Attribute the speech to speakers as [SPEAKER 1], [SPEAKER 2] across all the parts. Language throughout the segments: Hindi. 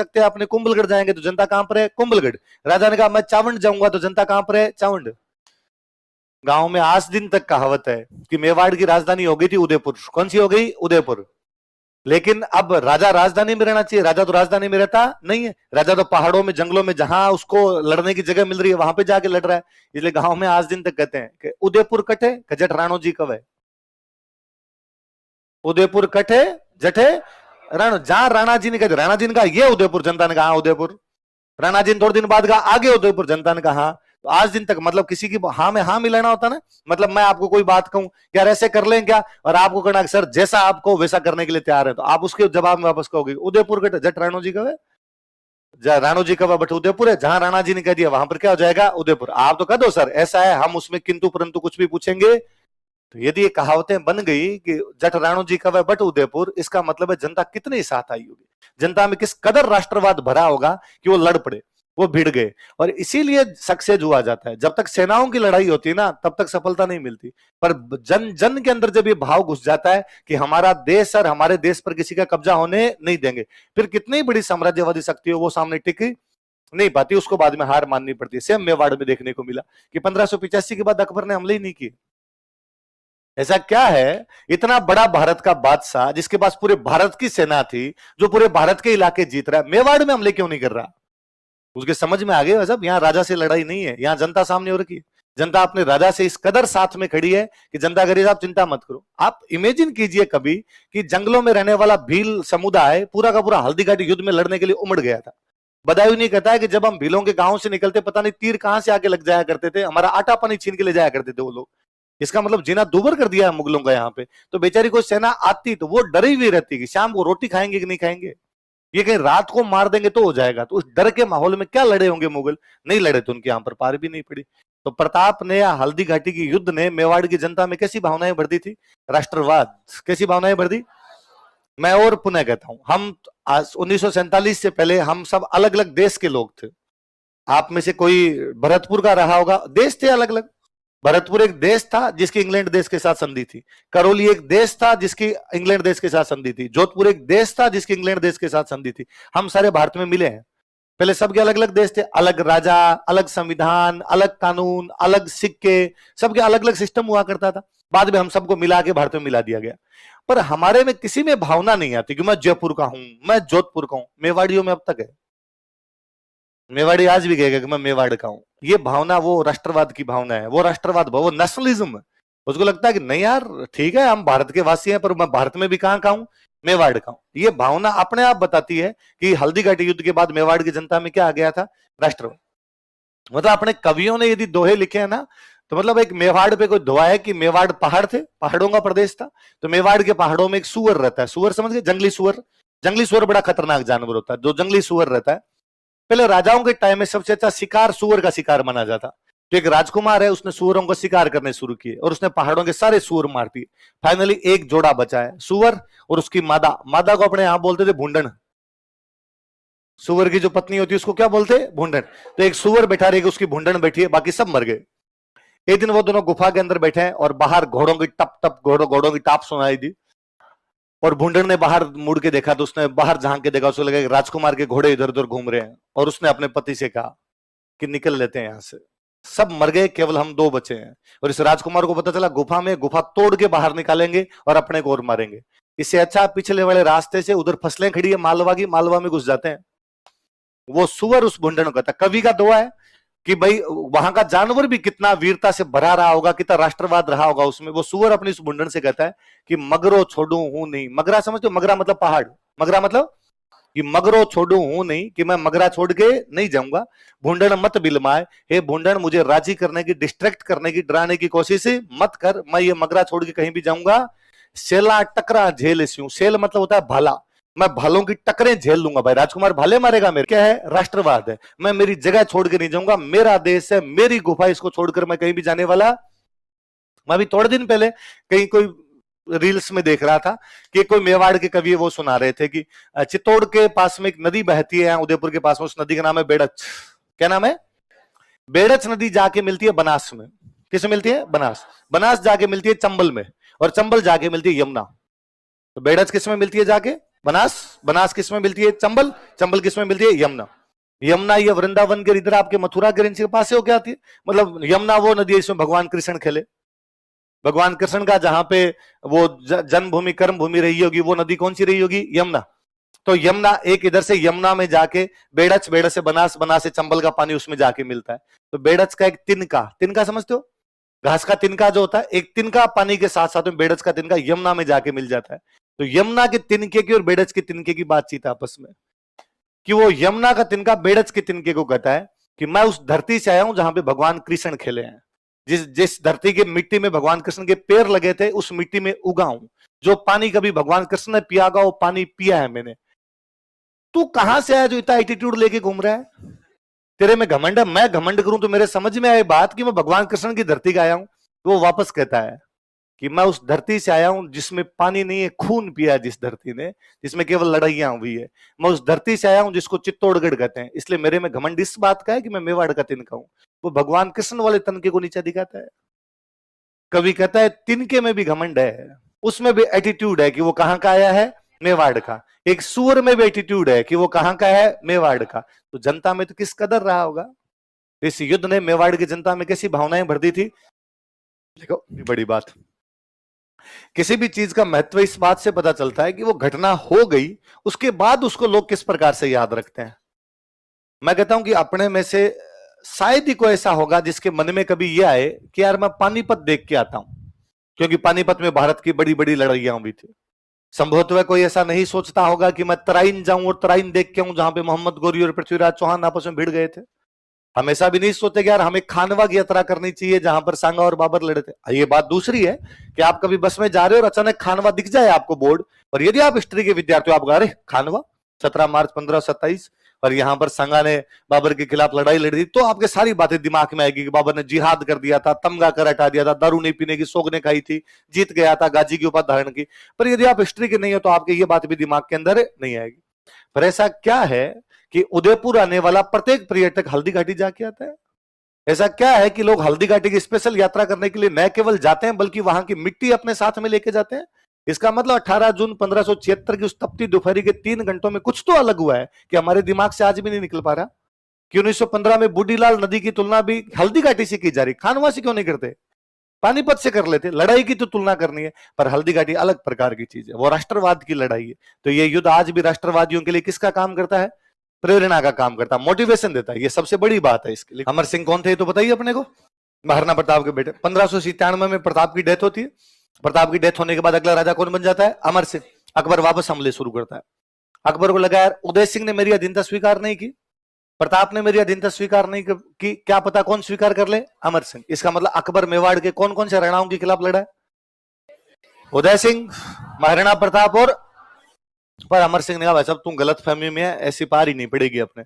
[SPEAKER 1] सकते हैं अपने कुंभलगढ़ जाएंगे तो जनता कहां पर है? कुंभलगढ़। राजा ने कहा मैं चावंड जाऊंगा तो जनता कहां पर है? चावंड। गांव में आज दिन तक कहावत है कि मेवाड़ की राजधानी हो गई थी उदयपुर। कौन सी हो गई? उदयपुर। लेकिन अब राजा राजधानी में रहना चाहिए, राजा तो राजधानी में रहता नहीं है। राजा तो पहाड़ों में, जंगलों में, जहां उसको लड़ने की जगह मिल रही है वहां पे जाके लड़ रहा है। इसलिए गांव में आज दिन तक कहते हैं कि उदयपुर कटे जट राणो जी कवे। उदयपुर कटे जठे राणो। जहां राणा जी ने कहा, राणा जी ने कहा ये उदयपुर, जनता ने कहा उदयपुर। राणा जी ने थोड़े दिन बाद कहा आगे उदयपुर, जनता ने कहा। तो आज दिन तक मतलब किसी की हाँ में हाँ मिलाना होता ना। मतलब मैं आपको कोई बात कहूं यार ऐसे कर लें क्या, और आपको कहना सर जैसा आपको वैसा करने के लिए तैयार है, तो आप उसके जवाब में वापस कहोगे उदयपुर के जट राणो जी कवे। राणो जी कवा बट उदयपुर है। जहां राणा जी ने कह दिया वहां पर क्या हो जाएगा? उदयपुर। आप तो कह दो सर ऐसा है, हम उसमें किंतु परंतु कुछ भी पूछेंगे। तो यदि ये कहावतें बन गई कि जट राणो जी कवे बट उदयपुर, इसका मतलब है जनता कितने साथ आई होगी, जनता में किस कदर राष्ट्रवाद भरा होगा कि वो लड़ पड़े, वो भिड़ गए। और इसीलिए सक्सेस हुआ जाता है। जब तक सेनाओं की लड़ाई होती है ना तब तक सफलता नहीं मिलती, पर जन जन के अंदर जब ये भाव घुस जाता है कि हमारा देश और हमारे देश पर किसी का कब्जा होने नहीं देंगे, फिर कितनी बड़ी साम्राज्यवादी शक्ति हो वो सामने टिक नहीं पाती, उसको बाद में हार माननी पड़ती है। सेम मेवाड़ में देखने को मिला कि 1585 के बाद अकबर ने हमले ही नहीं किए। ऐसा क्या है, इतना बड़ा भारत का बादशाह जिसके पास पूरे भारत की सेना थी, जो पूरे भारत के इलाके जीत रहा है, मेवाड़ में हमले क्यों नहीं कर रहा? उसके समझ में आ गया साहब यहां राजा से लड़ाई नहीं है, यहां जनता सामने हो रखी है। जनता अपने राजा से इस कदर साथ में खड़ी है कि जनता कह रही है साहब चिंता मत करो। आप इमेजिन कीजिए कभी कि जंगलों में रहने वाला भील समुदाय पूरा का पूरा हल्दी घाटी युद्ध में लड़ने के लिए उमड़ गया था। बदायूं नहीं कहता है कि जब हम भीलों के गांव से निकलते पता नहीं तीर कहां से आके लग जाया करते थे, हमारा आटा पानी छीन के ले जाया करते थे वो लोग। इसका मतलब जीना दूभर कर दिया है मुगलों का यहाँ पे। तो बेचारी कोई सेना आती तो वो डरी हुई रहती कि शाम को रोटी खाएंगे कि नहीं खाएंगे, ये कहीं रात को मार देंगे तो हो जाएगा। तो उस डर के माहौल में क्या लड़े होंगे मुगल? नहीं लड़े तो उनके यहाँ पर पार भी नहीं पड़ी। तो प्रताप ने या हल्दी घाटी की युद्ध ने मेवाड़ की जनता में कैसी भावनाएं भर दी थी? राष्ट्रवाद। कैसी भावनाएं भर दी? मैं और पुनः कहता हूं, हम 1947 से पहले हम सब अलग अलग देश के लोग थे। आप में से कोई भरतपुर का रहा होगा, देश थे अलग अलग। भरतपुर एक देश था जिसकी इंग्लैंड देश के साथ संधि थी। करौली एक देश था जिसकी इंग्लैंड देश के साथ संधि थी। जोधपुर एक देश था जिसकी इंग्लैंड देश के साथ संधि थी। हम सारे भारत में मिले हैं। पहले सबके अलग अलग देश थे, अलग राजा, अलग संविधान, अलग कानून, अलग सिक्के, सबके अलग अलग सिस्टम हुआ करता था। बाद में हम सबको मिला के भारत में मिला दिया गया। पर हमारे में किसी में भावना नहीं आती कि मैं जयपुर का हूं, मैं जोधपुर का हूं। मेवाड़ियों में अब तक है, मेवाड़ी आज भी कहेगा कि मैं मेवाड़ का हूं। ये भावना वो राष्ट्रवाद की भावना है, वो राष्ट्रवाद, वो नेशनलिज्म है। उसको लगता है कि नहीं यार ठीक है हम भारत के वासी हैं, पर मैं भारत में भी कहां का हूं? मेवाड़ का हूं। ये भावना अपने आप बताती है कि हल्दी घाटी युद्ध के बाद मेवाड़ की जनता में क्या आ गया था? राष्ट्रवाद। मतलब अपने कवियों ने यदि दोहे लिखे हैं ना, तो मतलब एक मेवाड़ पे कोई दोहा है कि मेवाड़ पहाड़ थे, पहाड़ों का प्रदेश था। तो मेवाड़ के पहाड़ों में एक सुअर रहता है, सुअर समझ गए? जंगली सुअर। जंगली सुअर बड़ा खतरनाक जानवर होता है। जो जंगली सुअर रहता है, पहले राजाओं के टाइम में सबसे अच्छा शिकार सुअर का शिकार माना जाता। तो एक राजकुमार है, उसने सुअरों का शिकार करने शुरू किए और उसने पहाड़ों के सारे सुअर मार दिए। फाइनली एक जोड़ा बचा है, सुअर और उसकी मादा। मादा को अपने यहां बोलते थे भूंडन। सुअर की जो पत्नी होती है उसको क्या बोलते? भूंडन। तो एक सुअर बैठा रहेगी, उसकी भूंडन बैठी है, बाकी सब मर गए। एक दिन वो दोनों गुफा के अंदर बैठे हैं और बाहर घोड़ों की टप टप घोड़ों की टाप सुनाई दी। और भूंडन ने बाहर मुड़ के देखा तो उसने बाहर झांक के देखा, उसको लगा कि राजकुमार के घोड़े इधर उधर घूम रहे हैं। और उसने अपने पति से कहा कि निकल लेते हैं यहां से। सब मर गए, केवल हम दो बचे हैं। और इस राजकुमार को पता चला गुफा में, गुफा तोड़ के बाहर निकालेंगे और अपने को और मारेंगे। इससे अच्छा पिछले वाले रास्ते से, उधर फसलें खड़ी है मालवा की, मालवा में घुस जाते हैं। वो सुअर उस भूंडन को कहता, कवि का दोहा है कि भाई वहां का जानवर भी कितना वीरता से भरा रहा होगा, कितना राष्ट्रवाद रहा होगा उसमें। वो सुअर अपनी उस भूंडन से कहता है कि मगरो छोड़ू हूं नहीं। मगरा समझते हो? मगरा मतलब पहाड़। मगरा मतलब कि मगरो छोड़ू हूं नहीं, कि मैं मगरा छोड़ के नहीं जाऊंगा। भूंडन मत बिलमाए, हे भूंडन मुझे राजी करने की, डिस्ट्रैक्ट करने की, डराने की कोशिश मत कर। मैं ये मगरा छोड़ के कहीं भी जाऊंगा। सेला टकरा झेल स्यूं। सेल मतलब होता है भाला। मैं भालों की टकरें झेल लूंगा। भाई राजकुमार भाले मारेगा मेरे, क्या है? राष्ट्रवाद है। मैं मेरी जगह छोड़ के नहीं जाऊंगा, मेरा देश है, मेरी गुफा, इसको छोड़कर मैं कहीं भी जाने वाला। मैं अभी थोड़े दिन पहले कहीं कोई रील्स में देख रहा था कि कोई मेवाड़ के कवि वो सुना रहे थे कि चित्तौड़ के पास में एक नदी बहती है, यहाँ उदयपुर के पास में, उस नदी का नाम है बेड़च। क्या नाम है? बेड़च नदी जाके मिलती है बनास में। किसे मिलती है? बनास। बनास जाके मिलती है चंबल में, और चंबल जाके मिलती है यमुना। तो बेड़च किस में मिलती है जाके? बनास, बनास किसमें मिलती है? चंबल, चंबल किसमें मिलती है? यमुना। यमुना ये वृंदावन के इधर आपके मथुरा के के पास से होके आती है। मतलब यमुना वो नदी है इसमें भगवान कृष्ण खेले। भगवान कृष्ण का जहां पे वो जन्मभूमि कर्म भूमि रही होगी, वो नदी कौन सी रही होगी? यमुना। तो यमुना एक इधर से यमुना में जाके बेड़च, बेड़च से बनास, बनास से चंबल का पानी उसमें जाके मिलता है। तो बेड़च का एक तिनका, तिनका समझते हो? घास का तिनका जो होता है, एक तिनका पानी के साथ साथ में बेड़च का तिनका यमुना में जाके मिल जाता है। तो यमुना के तिनके की और बेड़च के तिनके की बातचीत आपस में, कि वो यमुना का तिनका बेड़च के तिनके को कहता है कि मैं उस धरती से आया हूं जहां पे भगवान कृष्ण खेले हैं। जिस जिस धरती के मिट्टी में भगवान कृष्ण के पैर लगे थे, उस मिट्टी में उगा हूं। जो पानी कभी भगवान कृष्ण ने पिया होगा, वो पानी पिया है मैंने। तू कहां से आया जो इतना एटीट्यूड लेके घूम रहा है? तेरे में घमंड है? मैं घमंड करूं तो मेरे समझ में आए बात कि मैं भगवान कृष्ण की धरती का आया हूं। तो वो वापस कहता है कि मैं उस धरती से आया हूं जिसमें पानी नहीं है, खून पिया है जिस धरती ने, जिसमें केवल लड़ाइयां हुई है। मैं उस धरती से आया हूं जिसको चित्तौड़गढ़ कहते हैं, इसलिए मेरे में घमंड इस बात का है कि मैं मेवाड़ का तिनका हूं। वो भगवान कृष्ण वाले तनके को नीचा दिखाता है। कवि कहता है तिनके में भी घमंड है, उसमें भी एटीट्यूड है कि वो कहां का आया है? मेवाड़ का। एक सूअर में भी एटीट्यूड है कि वो कहां का है? मेवाड़ का। तो जनता में तो किस कदर रहा होगा? इस युद्ध ने मेवाड़ की जनता में कैसी भावनाएं भर दी थी। देखो बड़ी बात, किसी भी चीज का महत्व इस बात से पता चलता है कि वो घटना हो गई, उसके बाद उसको लोग किस प्रकार से याद रखते हैं। मैं कहता हूं कि अपने में से शायद ही कोई ऐसा होगा जिसके मन में कभी ये आए कि यार मैं पानीपत देख के आता हूं, क्योंकि पानीपत में भारत की बड़ी बड़ी लड़ाइयां हुई थी। संभवतः कोई ऐसा नहीं सोचता होगा कि मैं तराइन जाऊं और तराइन देख के आऊं जहां पे मोहम्मद गोरी और पृथ्वीराज चौहान आपस में भिड़ गए थे। हमेशा भी नहीं सोचते कि यार हमें खानवा की यात्रा करनी चाहिए जहां पर सांगा और बाबर लड़े थे। ये बात दूसरी है कि आप कभी बस में जा रहे हो और अचानक खानवा दिख जाए आपको बोर्ड, और यदि आप हिस्ट्री के विद्यार्थी हो, आप अरे खानवा 17 मार्च 1527 और यहां पर संगा ने बाबर के खिलाफ लड़ाई लड़ी, तो आपके सारी बातें दिमाग में आएगी कि बाबर ने जिहाद कर दिया था, तमगा कर हटा दिया था, दारू नहीं पीने की सौग ने खाई थी, जीत गया था, गाजी की उपाधि धारण की। पर यदि आप हिस्ट्री के नहीं हो तो आपके ये बात भी दिमाग के अंदर नहीं आएगी। पर ऐसा क्या है कि उदयपुर आने वाला प्रत्येक पर्यटक हल्दी घाटी जाके आता है? ऐसा क्या है कि लोग हल्दी घाटी की स्पेशल यात्रा करने के लिए न केवल जाते हैं बल्कि वहां की मिट्टी अपने साथ में लेके जाते हैं? इसका मतलब 18 जून 1576 की उस तपती दोपहरी के 3 घंटों में कुछ तो अलग हुआ है कि हमारे दिमाग से आज भी नहीं निकल पा रहा कि 1915 में बूढ़ीलाल नदी की तुलना भी हल्दी घाटी से की जा रही। खानवा से क्यों नहीं करते? पानीपत से कर लेते। लड़ाई की तो तुलना करनी है, पर हल्दी घाटी अलग प्रकार की चीज है, वो राष्ट्रवाद की लड़ाई है। तो ये युद्ध आज भी राष्ट्रवादियों के लिए किसका काम करता है? प्रेरणा का काम करता है, मोटिवेशन देता है। ये सबसे बड़ी बात है इसके लिए। अमर सिंह कौन थे तो बताइए अपने को? महाराणा प्रताप के बेटे। 1597 में प्रताप की डेथ होती है। प्रताप की डेथ होने के बाद अगला राजा कौन बन जाता है? अमर सिंह। अकबर वापस हमले शुरू करता है। अकबर को लगा यार उदय सिंह ने मेरी अधीनता स्वीकार नहीं की, प्रताप ने मेरी अधीनता स्वीकार नहीं की, क्या पता कौन स्वीकार कर ले? अमर सिंह। इसका मतलब अकबर मेवाड़ के कौन कौन से राणाओं के खिलाफ लड़ा है? उदय सिंह, महाराणा प्रताप और, पर अमर सिंह ने कहा भाई साहब तुम गलत फहमी में है, ऐसी पार ही नहीं पड़ेगी अपने।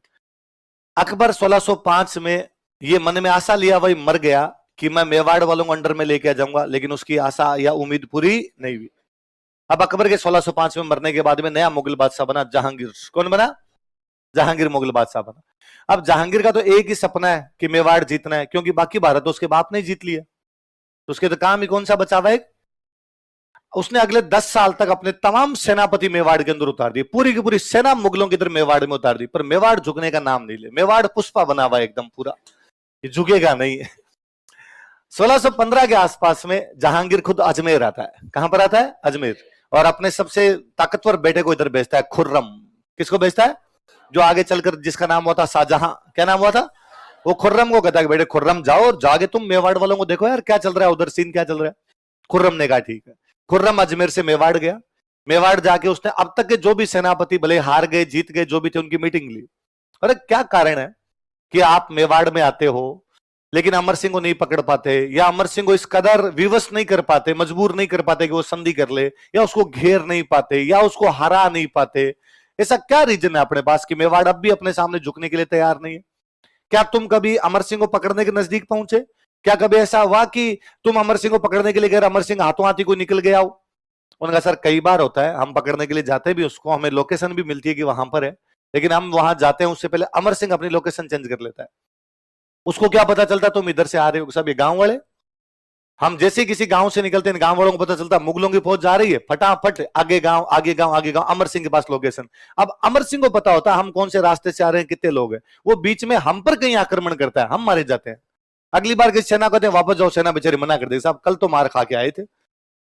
[SPEAKER 1] अकबर 1605 में ये मन में आशा लिया, वही मर गया कि मैं मेवाड़ वालों को अंडर में लेके आ जाऊंगा, लेकिन उसकी आशा या उम्मीद पूरी नहीं हुई। अब अकबर के 1605 में मरने के बाद में नया मुगल बादशाह बना जहांगीर। कौन बना? जहांगीर मुगल बादशाह बना। अब जहांगीर का तो एक ही सपना है कि मेवाड़ जीतना है, क्योंकि बाकी भारत तो उसके बाप ने जीत लिया, तो उसके तो काम ही कौन सा बचा हुआ है? उसने अगले 10 साल तक अपने तमाम सेनापति मेवाड़ के अंदर उतार दिए, पूरी की पूरी सेना मुगलों की तरफ मेवाड़ में उतार दी, पर मेवाड़ झुकने का नाम नहीं ले। मेवाड़ पुष्पा बना हुआ एकदम पूरा, ये झुकेगा नहीं। 1615 के आसपास में जहांगीर खुद अजमेर आता है। कहां पर आता है? अजमेर। और अपने सबसे ताकतवर बेटे को इधर भेजता है, खुर्रम। किसको भेजता है? जो आगे चलकर जिसका नाम हुआ था शाहजहां। क्या नाम हुआ था? वो खुर्रम को कहता है बेटे खुर्रम जाओ और जाके तुम मेवाड़ वालों को देखो यार क्या चल रहा है उधर, सीन क्या चल रहा है। खुर्रम ने कहा ठीक है। खुर्रम अजमेर से मेवाड़ गया। मेवाड़ जाके उसने अब तक के जो भी सेनापति भले हार गए जीत गए जो भी थे उनकी मीटिंग ली। अरे क्या कारण है कि आप मेवाड़ में आते हो लेकिन अमर सिंह को नहीं पकड़ पाते, या अमर सिंह को इस कदर विवश नहीं कर पाते, मजबूर नहीं कर पाते कि वो संधि कर ले, या उसको घेर नहीं पाते, या उसको हरा नहीं पाते? ऐसा क्या रीजन है अपने पास कि मेवाड़ अब भी अपने सामने झुकने के लिए तैयार नहीं है? क्या तुम कभी अमर सिंह को पकड़ने के नजदीक पहुंचे? क्या कभी ऐसा हुआ कि तुम अमर सिंह को पकड़ने के लिए गए, अमर सिंह हाथों हाथी को निकल गया हो? उनका सर कई बार होता है, हम पकड़ने के लिए जाते भी, उसको हमें लोकेशन भी मिलती है कि वहां पर है, लेकिन हम वहां जाते हैं उससे पहले अमर सिंह अपनी लोकेशन चेंज कर लेता है। उसको क्या पता चलता तुम इधर से आ रहे हो? सब ये गांव वाले हम जैसे किसी गांव से निकलते हैं, गांव वालों को पता चलता मुगलों की फौज जा रही है, फटाफट आगे गांव आगे गांव आगे गांव, अमर सिंह के पास लोकेशन। अब अमर सिंह को पता होता हम कौन से रास्ते से आ रहे हैं, कितने लोग हैं। वो बीच में हम पर कहीं आक्रमण करता है, हम मारे जाते हैं। अगली बार किसी सेना कहते हैं वापस जाओ, सेना बेचारी मना कर देगी, साहब कल तो मार खा के आए थे,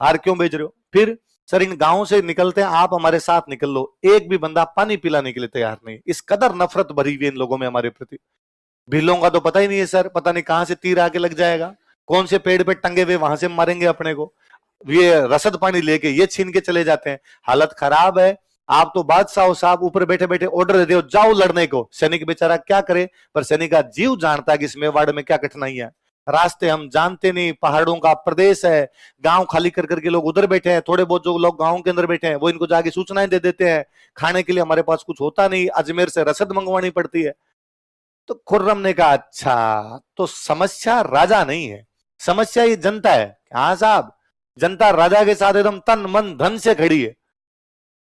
[SPEAKER 1] हार क्यों भेज रहे हो। फिर सर इन गांव से निकलते हैं, आप हमारे साथ निकल लो। एक भी बंदा पानी पिलाने के लिए तैयार नहीं। इस कदर नफरत भरी हुई इन लोगों में हमारे प्रति। भीलों का तो पता ही नहीं है सर, पता नहीं कहां से तीर आके लग जाएगा, कौन से पेड़ पे टंगे हुए वहां से मारेंगे अपने को। ये रसद पानी लेके ये छीन के चले जाते हैं। हालत खराब है। आप तो बादशाह हो साहब, ऊपर बैठे बैठे ऑर्डर देते हो जाओ लड़ने को। सैनिक बेचारा क्या करे, पर सैनिक का जीव जानता है कि इस मेवाड़ में क्या कठिनाई है। रास्ते हम जानते नहीं, पहाड़ों का प्रदेश है, गांव खाली कर करके लोग उधर बैठे हैं। थोड़े बहुत जो लोग गांव के अंदर बैठे हैं वो इनको जाके सूचनाएं दे देते हैं। खाने के लिए हमारे पास कुछ होता नहीं, अजमेर से रसद मंगवानी पड़ती है। तो खुर्रम ने कहा अच्छा, तो समस्या राजा नहीं है, समस्या ये जनता है। हाँ साहब, जनता राजा के साथ एकदम तन मन धन से खड़ी है।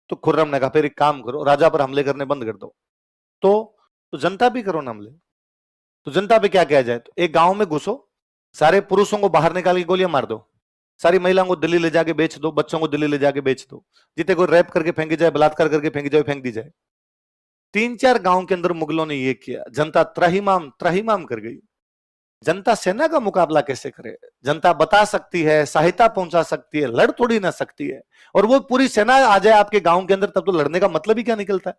[SPEAKER 1] तो खुर्रम ने कहा फिर एक काम करो, राजा पर हमले करने बंद कर दो। तो जनता भी करो ना हमले। तो जनता पे क्या किया जाए, तो एक गांव में घुसो, सारे पुरुषों को बाहर निकाल के गोलियां मार दो, सारी महिलाओं को दिल्ली ले जाके बेच दो, बच्चों को दिल्ली ले जाके बेच दो, जितने को रैप करके फेंकी जाए, बलात्कार करके फेंकी जाए, फेंक दी जाए। 3-4 गांव के अंदर मुगलों ने ये किया। जनता त्राहिमाम त्राहिमाम कर गई। जनता सेना का मुकाबला कैसे करे। जनता बता सकती है, सहायता पहुंचा सकती है, लड़ थोड़ी ना सकती है। और वो पूरी सेना आ जाए आपके गांव के अंदर, तब तो लड़ने का मतलब ही क्या निकलता है।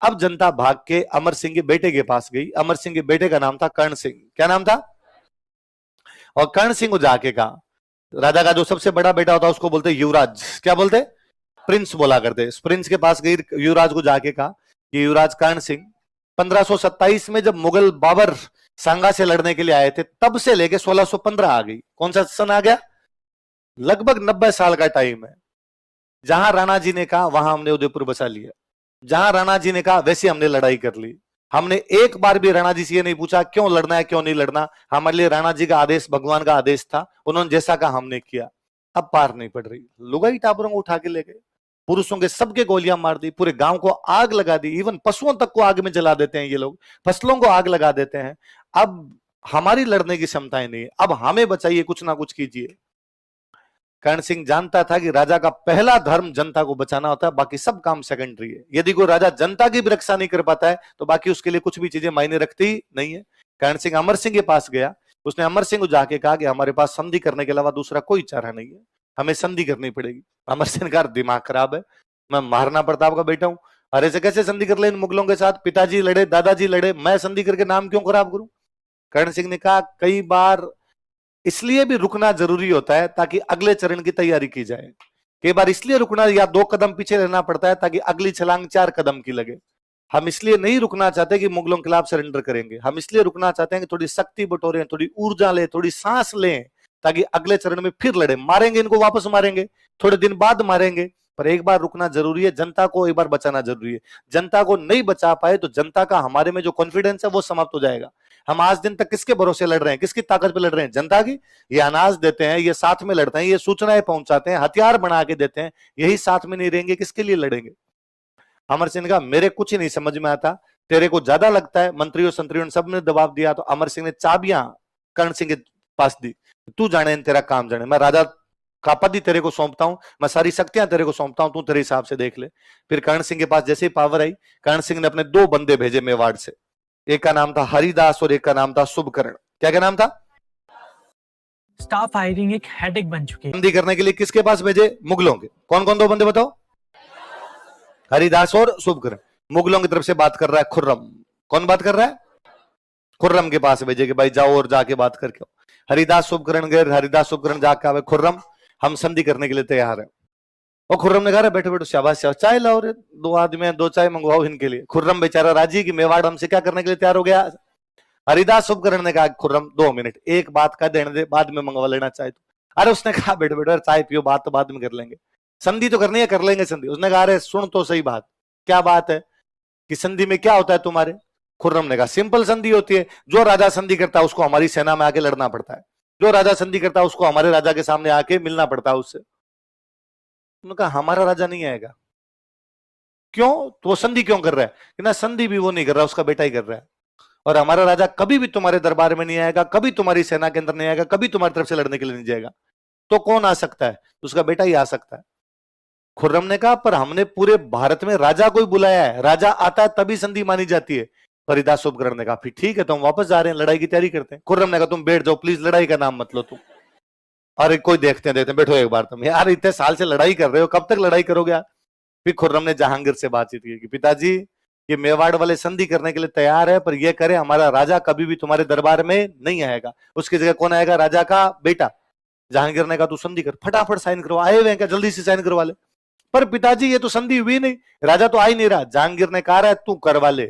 [SPEAKER 1] अब जनता भाग के अमर सिंह के बेटे के पास गई। अमर सिंह के बेटे का नाम था कर्ण सिंह। क्या नाम था। और कर्ण सिंह को जाके कहा, राजा का जो सबसे बड़ा बेटा होता है उसको बोलते युवराज। क्या बोलते, प्रिंस बोला करते। इस प्रिंस के पास गई, युवराज को जाके कहा कि युवराज कर्ण सिंह, 1527 में जब मुगल बाबर सांगा से लड़ने के लिए आए थे, तब से लेके 1615 आ गई। कौन सा सन आ गया, लगभग 90 साल का टाइम है। जहां राणा जी ने कहा वहां हमने उदयपुर बसा लिया, जहां राणा जी ने कहा वैसे हमने लड़ाई कर ली। हमने एक बार भी राणा जी से ये नहीं पूछा क्यों लड़ना है क्यों नहीं लड़ना। हमारे लिए राणा जी का आदेश भगवान का आदेश था, उन्होंने जैसा कहा हमने किया। अब पार नहीं पड़ रही, लुगाई टाबरों को उठा के ले गए, पुरुषों के सबके गोलियां मार दी, पूरे गांव को आग लगा दी, इवन पशुओं तक को आग में जला देते हैं ये लोग, फसलों को आग लगा देते हैं। अब हमारी लड़ने की क्षमताएं नहीं है, अब हमें बचाइए, कुछ ना कुछ कीजिए। कर्ण सिंह जानता था कि राजा का पहला धर्म जनता को बचाना होता है, बाकी सब काम सेकेंडरी है। यदि कोई राजा जनता की भी रक्षा नहीं कर पाता है तो बाकी उसके लिए कुछ भी चीजें मायने रखती ही नहीं है। कर्ण सिंह अमर सिंह के पास गया, उसने अमर सिंह को जाके कहा कि हमारे पास संधि करने के अलावा दूसरा कोई चारा नहीं है, हमें संधि करनी पड़ेगी। अमर सिंह का दिमाग खराब है, मैं महाराणा प्रताप का बेटा हूं, अरे से कैसे संधि कर ले इन मुगलों के साथ, पिताजी लड़े दादाजी लड़े, मैं संधि करके नाम क्यों खराब करूं। कर्ण सिंह ने कहा कई बार इसलिए भी रुकना जरूरी होता है ताकि अगले चरण की तैयारी की जाए। कई बार इसलिए रुकना या 2 कदम पीछे रहना पड़ता है ताकि अगली छलांग 4 कदम की लगे। हम इसलिए नहीं रुकना चाहते कि मुगलों के खिलाफ सरेंडर करेंगे, हम इसलिए रुकना चाहते हैं कि थोड़ी शक्ति बटोरें, थोड़ी ऊर्जा लें, थोड़ी सांस लें, ताकि अगले चरण में फिर लड़े। मारेंगे इनको वापस मारेंगे, थोड़े दिन बाद मारेंगे, पर एक बार रुकना जरूरी है। जनता को एक बार बचाना जरूरी है। जनता को नहीं बचा पाए तो जनता का हमारे में जो कॉन्फिडेंस है वो समाप्त हो जाएगा। हम आज दिन तक किसके भरोसे लड़ रहे हैं, किसकी ताकत पे लड़ रहे हैं, जनता की। ये अनाज देते हैं, ये साथ में लड़ते हैं, ये सूचनाएं पहुंचाते हैं, हथियार बना के देते हैं, यही साथ में नहीं रहेंगे किसके लिए लड़ेंगे। अमर सिंह ने कहा मेरे कुछ नहीं समझ में आता, तेरे को ज्यादा लगता है। मंत्रियों संतरियों ने सबने दबाव दिया तो अमर सिंह ने चाबियां कर्ण सिंह के पास दी, तू जाने तेरा काम जाने, मैं राजा का पद ही तेरे को सौंपता हूं, मैं सारी शक्तियां तेरे को सौंपता हूं, तू तेरे हिसाब से देख ले। फिर कर्ण सिंह के पास जैसे ही पावर आई, कर्ण सिंह ने अपने 2 बंदे भेजे मेवाड़ से, एक का नाम था हरिदास और एक का नाम था शुभकर्ण। क्या क्या नाम था।
[SPEAKER 2] स्टाफ हायरिंग एक हेडेक बन चुकी है।
[SPEAKER 1] संधि करने के लिए किसके पास भेजे, मुगलों के। कौन कौन 2 बंदे बताओ, हरिदास और शुभकर्ण। मुगलों की तरफ से बात कर रहा है खुर्रम। कौन बात कर रहा है, खुर्रम के पास भेजे कि भाई जाओ और जाके बात करके। हरिदास शुभकर्ण गए, हरिदास शुभकर्ण जाके आवे, खुर्रम हम संधि करने के लिए तैयार है। और खुर्रम ने कहा बैठो बैठो शाबाश शाबाश, चाय लाओ रे, 2 आदमी हैं, 2 चाय मंगवाओ इनके लिए। खुर्रम बेचारा राजी कि मेवाड़ हमसे क्या करने के लिए तैयार हो गया। हरिदास शुभकर्ण ने कहा खुर्रम 2 मिनट एक बात का देने दे, बाद में मंगवा लेना चाहे तो। अरे उसने कहा बैठो बैठो चाय पियो, बात तो बाद में कर लेंगे, संधि तो करनी है, कर लेंगे संधि। उसने कहा अरे सुन तो सही बात, क्या बात है कि संधि में क्या होता है तुम्हारे। खुर्रम ने कहा सिंपल संधि होती है, जो राजा संधि करता है उसको हमारी सेना में आके लड़ना पड़ता है, जो राजा संधि करता है उसको हमारे राजा के सामने आके मिलना पड़ता है उससे। उन्होंने कहा हमारा राजा नहीं आएगा। क्यों, तो वो संधि क्यों कर रहा है कि ना, संधि भी वो नहीं कर रहा, उसका बेटा ही कर रहा है। और हमारा राजा कभी भी तुम्हारे दरबार में नहीं आएगा, कभी तुम्हारी सेना के अंदर नहीं आएगा, कभी तुम्हारी तरफ से लड़ने के लिए नहीं जाएगा। तो कौन आ सकता है? उसका बेटा ही आ सकता है। खुर्रम ने कहा पर हमने पूरे भारत में राजा को ही बुलाया है, राजा आता है तभी संधि मानी जाती है। फरीदास शुभकर्ण ने कहा फिर ठीक है, तो हम वापस जा रहे हैं, लड़ाई की तैयारी करते हैं। खुर्रम ने कहा तुम बैठ जाओ प्लीज, लड़ाई का नाम मत लो तुम। अरे कोई देखते हैं बैठो एक बार तुम, यार इतने साल से लड़ाई कर रहे हो, कब तक लड़ाई करोगे आप? फिर खुर्रम ने जहांगीर से बातचीत की कि पिताजी ये मेवाड़ वाले संधि करने के लिए तैयार है, पर ये करे हमारा राजा कभी भी तुम्हारे दरबार में नहीं आएगा, उसकी जगह कौन आएगा? राजा का बेटा। जहांगीर ने कहा तू संधि कर, फटाफट साइन करो, आए हुए हैं क्या, जल्दी से साइन करवा ले। पर पिताजी ये तो संधि हुई नहीं, राजा तो आ ही नहीं रहा। जहांगीर ने कहा तू करवा ले,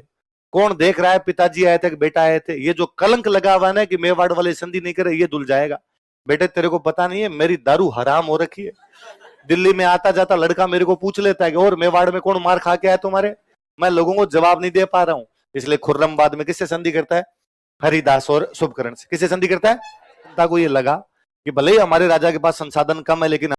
[SPEAKER 1] कौन देख रहा है, पिताजी आए थे कि बेटा आए थे, ये जो कलंक लगा हुआ है कि मेवाड़ वाले संधि नहीं करे, ये धुल जाएगा। बेटे तेरे को पता नहीं है मेरी दारू हराम हो रखी है, दिल्ली में आता जाता लड़का मेरे को पूछ लेता है कि और मेवाड़ में कौन मार खा के आया तुम्हारे, मैं लोगों को जवाब नहीं दे पा रहा हूं। इसलिए खुर्रम बाद में किससे संधि करता है? हरिदास और शुभकर्ण से। किससे संधि करता है? जनता को ये लगा कि भले ही हमारे राजा के पास संसाधन कम है, लेकिन